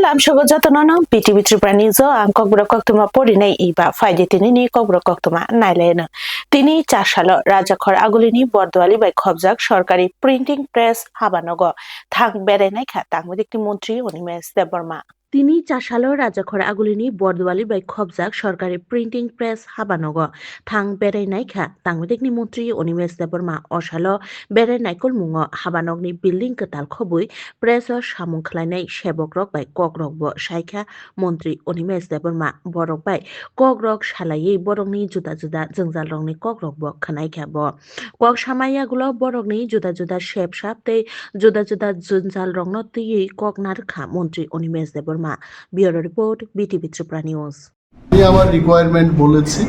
lamshogo jatonono PTV Tripura News ang kogbrok koktuma porinai iba faide tinini kogbrok koktuma nailena তিনি 4 সাল রাজাখর আগুলিনি Bordowali by খবজাক সরকারি printing press হাবানগর থাং বেড়াইনাই খা তাংমদিকটি মন্ত্রী অনিমেষ দেববর্মা তিনি 4 সাল রাজাখর আগুলিনি বর্দোয়ালি বাই খবজাক সরকারি প্রিন্টিং প্রেস হাবানগর থাং বেড়াইনাই খা তাংমদিকনি মন্ত্রী অনিমেষ দেববর্মা অসাল বেড়াইনাইকল মুঙ হাবানগনি বিল্ডিং কতাল খবুই প্রেস সামুং খালাইনাই সেবক রক বাই কক রক ব সাইখা মন্ত্রী অনিমেষ দেববর্মা বরক বাই কক রক সালাইয়ে বরকনি जुदा जुदा जोंजाल रंनि কক रक ब खानायखा ब কক सामायागुलो बरकनि जुदा जुदा शेप साप तै जुदा जुदा जोंजाल रंनो तै কক नारखा মন্ত্রী Animesh Debbarma bureau report BTV Tripura news আমি আমার রিকোয়ারমেন্ট বলেছি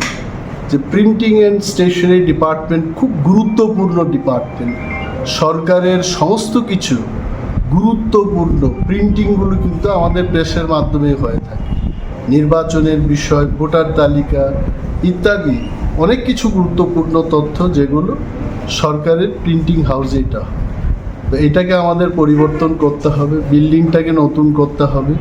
যে প্রিন্টিং এন্ড স্টেশনারি ডিপার্টমেন্ট খুব গুরুত্বপূর্ণ ডিপার্টমেন্ট সরকারের সমস্ত কিছু গুরুত্বপূর্ণ প্রিন্টিংগুলো কিন্তু আমাদের প্রেসের মাধ্যমে হয়ে থাকে নির্বাচনের বিষয় ভোটার তালিকা ইত্যাদি অনেক কিছু গুরুত্বপূর্ণ তথ্য যেগুলো সরকারের প্রিন্টিং হাউসে এটা তো এটাকে আমাদের পরিবর্তন করতে হবে বিল্ডিংটাকে নতুন করতে হবে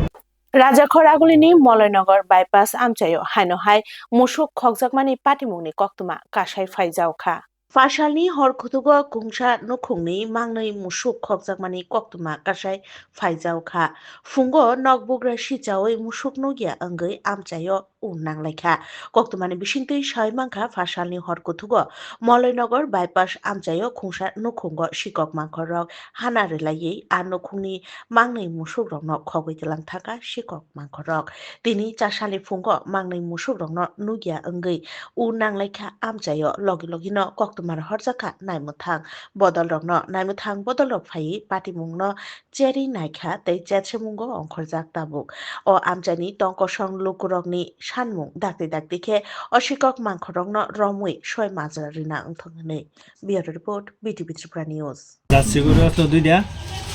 রাজাখর আগুলিনি মলয়নগর বাইপাস আমচাयो হাইনহাই মুসুক খকজাকমানি পাটিমুংনি কক্তমা কাসাই ফাইজাওখা ফাশালनि हरखुतुगो कुंसा नुखुंनि मांनै मुसुक खकजाकमानि कक्तमा कासाय फाइजावखा फुंगो नकबुग्रा सिचावै मुसुक नुगिया अंगै आमचायो उननांलायखा कक्तमानि बिसिंतै साय मांखा फाशालनि हरखुतुगो मलयनगर बाइपास आमचायो खुंसा नुखुंगो सिकक मांखरक हानारेलायै आ नुखुंनि मांनै मुसुक रंनो खगैतलां थाका सिकक मांखरक तिनि चासालनि फुंगो मांनै मुसुक रंनो नुगिया अंगै उननांलायखा आमचायो लगे लगेनो कक्तमार हरजाखा नायमुथां बदल रंनो नायमुथां बदल रक फाइ पाटिमुंनो चेरि नायखा तै चेतसेमुंगो अंखरजाक ताबुक अ आमचानि टंकसं लुकुरकनि सानमुं दाक्ते दाक्तेखे असिकक मांखरंनो रमुइ सय माजरारिना अंथंगनै bureau report BTV Tripura news jersey গরু আসলো দুইটা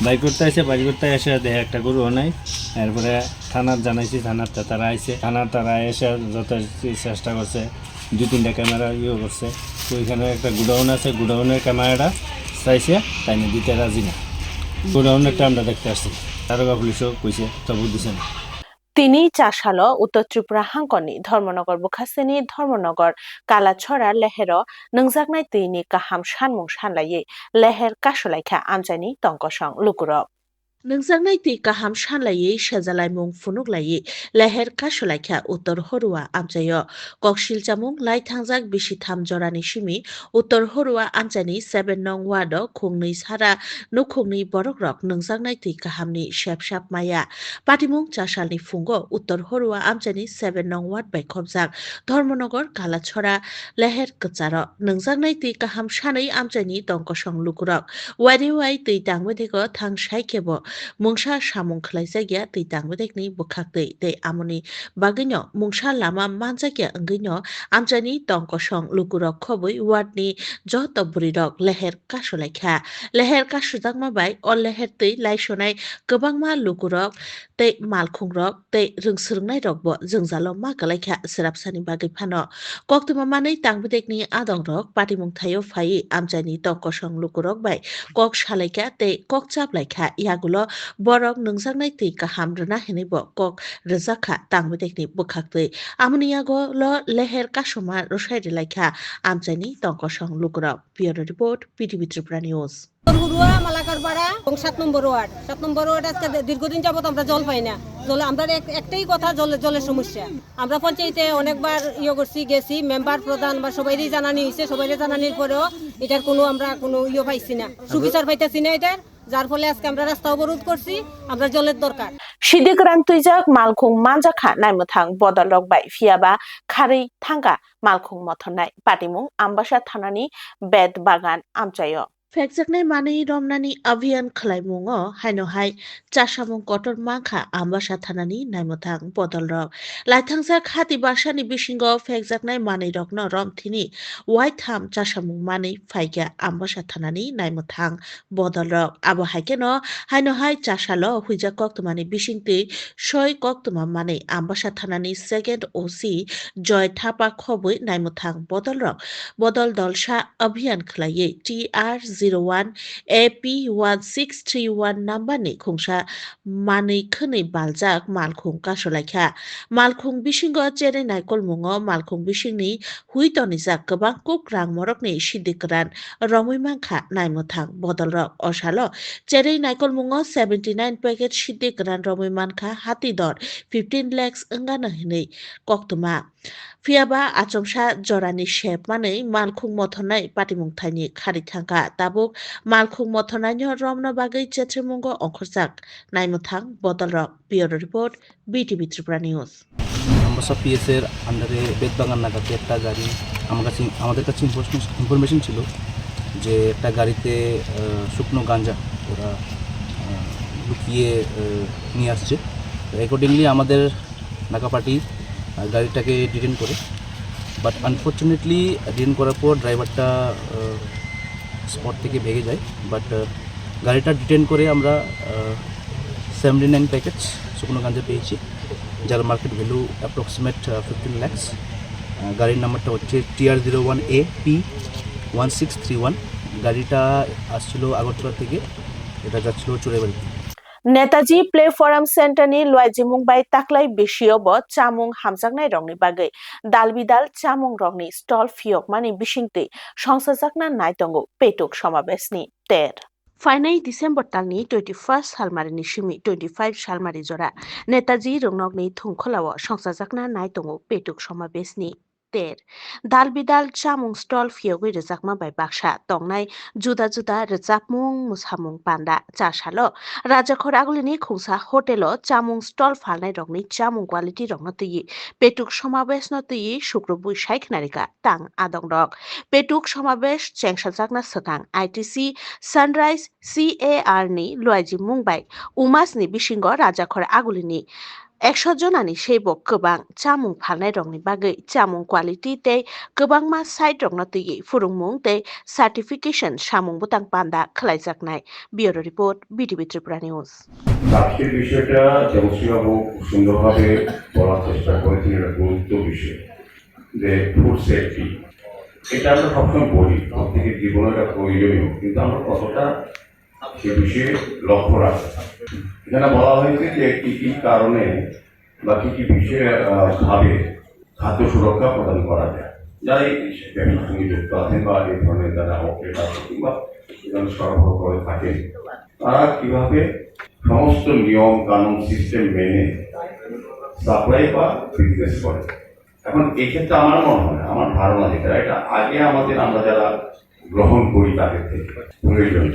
বাইক করতে আসে বাইক করতে এসে দেখে একটা গরু নাই এরপরে থানার জানাইছি থানারটা তারা আইসে থানার তারা এসে যত চেষ্টা করছে 2-3টা ক্যামেরা করছে তো ওইখানে একটা গুডাউন আছে গুডাউনের ক্যামেরাটা চাইছে তাই না দিতে রাজি না গুডাউনেরটা আমরা দেখতে আসছি দারোগা পুলিশও কইছে তবু দিছে না তিনি 4 সাল উত্তর ত্রিপুরা হাংকনি ধর্মনগর বুখাসেনি ধর্মনগর কালাছড়া লেহের नोंजाकनाय तैनि गाहाम सानमुं सानलायै लेहेर कासलायखा आमजानि टंकसं लुकुरक नोंजाकनाय तै गाहाम सानलायै सेजालायमुं फुनुगलायै लेहेर कासलायखा उत्तर हरुवा आमजायो ककसिल जामुं लाइथांजाक बिसिथाम जरानि सिमि उत्तर हरुवा आमजानि 7 नं वार्ड खुंनै सारा नुखुंनै बरकरक नोंजाकनाय तै गाहामनि सेबसाब माया पाटिमुं चासालनि फुंगो उत्तर हरुवा आमजानि 7 नं वार्ड बाय खबजाक धर्मनगर कालाछड़ा लेहेर कचार नोंजाकनाय तै गाहाम सानै आमजानि टंकसं लुकुरक वाइरे वाइ तै दांबोदेखो थां साइखेबो मुंसा सामुं खलायजागिया तै दांबोदेखनि बुखाखदै तै आमनि बागैनो मुंसा लामा मानजागिया अंगैनो आमजानि टंकसं लुकुरक खबै वार्डनि जत बुरिरक लेहेर कासलायखा लेहेर कासुजाकमा बाय अ लेहेर तै लाइसनाय गोबांमा लुकुरक तै मालखुंरक तै रोंसोरनाय रकबो जोंजालो मा गलायखा सेराबसानि बागै फानो कक्तमा मानै तांबोदेखनि आदंरक पाटिमुं थायो फाइ आमजानि टंकसं लुकुरक बाय कक सालायखा तै कक चापलायखा यागुलो बरक नोंजाकनाय तै गाहाम रना हेनैबो कक रोजाखा तांबोदेखनि बुखाखदै आमनि यागो ल लेहेर कासमा रसायरेलायखा आमजानि टंकसं लुकुरक bureau report BTV Tripura news গুরুয়া মালাকারপাড়া এবং 7 নম্বর ওয়ার্ড আজকে দীর্ঘদিন যাবত আমরা জল পাই না জলে আমরা একটাই কথা জলের সমস্যা আমরা পঞ্চায়েতে অনেকবার করছি গেছি মেম্বার প্রধান বা সবাইরই জানানি হয়েছে সবাইরে জানানির পরেও এটার আমরা কোনো পাইছি না সুবিচার পাইতেছি না এটার যার ফলে আজকে আমরা রাস্তা অবরোধ করছি আমরা জলের দরকার সিদিগ্রান তুইজাক মালখুং মানজাখা নাইমথাং বদল রক বাই ফিয়াবা খাरै থাঙ্গা মালখুং মথনাय পাটিমুং आमबासा थानानि बेद बागान आमचायो फेकजाकनाय मानै रमनानि अभियान खलायमुङो हायनहाय चासामुं कटर माखा आमबासा थानानि नायमथां बदल रक लाइथांजाक हाति बासानि बिसिंगो फेकजाकनाय मानै रकनो रमथिनि वाइथाम चासामुं मानै फाइगा आमबासा थानानि नायमथां बदल रक आबो हायकेनो हायनहाय चासालो हुइजा कक्तमानि बिसिंतै सय कक्तमा मानै आमबासा थानानि सेकेंड ओसी जय थापा खबै नायमथां बदल रक बदल दलसा अभियान खलायै TRZ 01 AP 1631 नाम्बारनि खुंसा मानै खोनै बालजाक मालखुं कासलायखा मालखुं बिसिंग जेरै नायकलमुङो मालखुं बिसिंनि हुइतनिजाक गोबां कुक रां मरकनि सिद्दिकरान रमैमांखा नायमोथां बदलरक असालो जेरै नायकलमुङो 79 पैकेट सिद्दिकरान रमैमानखा हाति दर 15 lakhs अंगानो हिनै कक्तुमा फियाबा आचमसा जरानि शेप मानै मालखुं मथनाय पाटिमुंथायनि खारिथांखा दाबुक मालखुं मथनायनि रमना बागै चेत्रिमुंगो अंखरजाक नायमोथां बदलरक bureau report BTV Tripura news. আমরা সব পিএসের আন্ডারে বেদবাগান নাগাতে একটা গাড়ি আমাদের কাছে ইনফরমেশন ছিল যে একটা গাড়িতে শুকনো গাঁজা ওরা লুকিয়ে নিয়ে আসছে। অ্যাকর্ডিংলি আমাদের নাকা পার্টি গাড়িটাকে ডিটেন করে, বাট আনফর্চুনেটলি ডিটেন করার পর ড্রাইভারটা স্পট থেকে ভেগে যায়। বাট গাড়িটা ডিটেন করে আমরা 79 প্যাকেট শুকনো গাঁজা পেয়েছি, যার মার্কেট ভ্যালু অ্যাপ্রক্সিমেট 15 lakhs। গাড়ির নাম্বারটা হচ্ছে TR01AP 1631। গাড়িটা আসছিল আগরতলা থেকে, এটা যাচ্ছিল চোরাইবাড়িতে। नेताजी प्लेटफर्म सेन्टरनि लुवाइजिमुं बाय ताक्लाय बिसियोबो चामुं हामजाकनाय रंनि बागै दालबिदाल चामुं रंनि स्टल फियक मानि बिसिंतै संसाजाकना नायतंगो पेटुक समाबेशनि तेर फाइनाय डिसेम्बर तालनि 21 सालमारिनि सिमि 25 सालमारि जरा नेताजी रंनकनि थुंखलाव संसाजाकना नायतंगो पेटुक समाबेशनि तेर दालबिदाल चामुं स्टल फियगै रोजाकमा बाय बाक्सा तंनाय जुदा जुदा रोजाबमुं मुसामुं पान्दा चासालो राजाखर आगुलिनि खुंसा होटेलो चामुं स्टल फालनाय रंनि चामुं क्वालिटी रंनो तैयि पेटुक समावेश न तैयि शुक्रबुइ साइखनारिका तां आदं रक पेटुक समावेश चेंसाजाकना सकां ITC सानराइज CAR नि लुवाइजि मुंबाय उमासनि बिसिंग राजाखर आगुलिनि 100 जनानि सेबो गोबां चामुं फालनाय रंनि बागै चामुं क्वालिटी तै गोबां मा साइट रंनो तैयि फुरुंमुं तै सार्टिफिकेशन सामुं बुतां पान्दा खलायजाकनाय bureau report BTV Tripura news. আজকের বিষয়টা দেবশ্রীবাবু সুন্দরভাবে বলার চেষ্টা করেছেন। একটা গুরুত্ব বিষয় যে ফুড সেফটি, এটা আমরা সবসময় বলি প্রত্যেকের জীবনে একটা প্রয়োজনীয়, কিন্তু আমরা কতটা সে বিষয়ে লক্ষ্য রাখি। এখানে বলা হয়েছে যে কি কি কারণে বা কি কি বিষয়ে ভাবে খাদ্য সুরক্ষা প্রদান করা যায়। যারা এই ব্যবসার সঙ্গে যুক্ত আছেন বা এই ধরনের যারা অপারেট আছে কিংবা সরবরাহ করে থাকেন, তারা কিভাবে সমস্ত নিয়ম কানুন সিস্টেম মেনে সাপ্লাই বা বিজনেস করে। এখন এই ক্ষেত্রে আমার মনে হয়, আমার ধারণা যেটা, এটা আগে আমরা যারা গ্রহণ করি তাদের থেকে প্রয়োজন।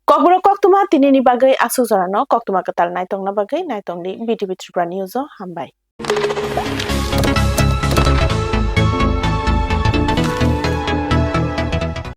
ককবরক কক্তমা তিনিনি বাগै आसु जरानो कक्तमा कताल नायतंगना बागै नायतंगनि BTV ত্রিপুরা নিউজ हामबाय।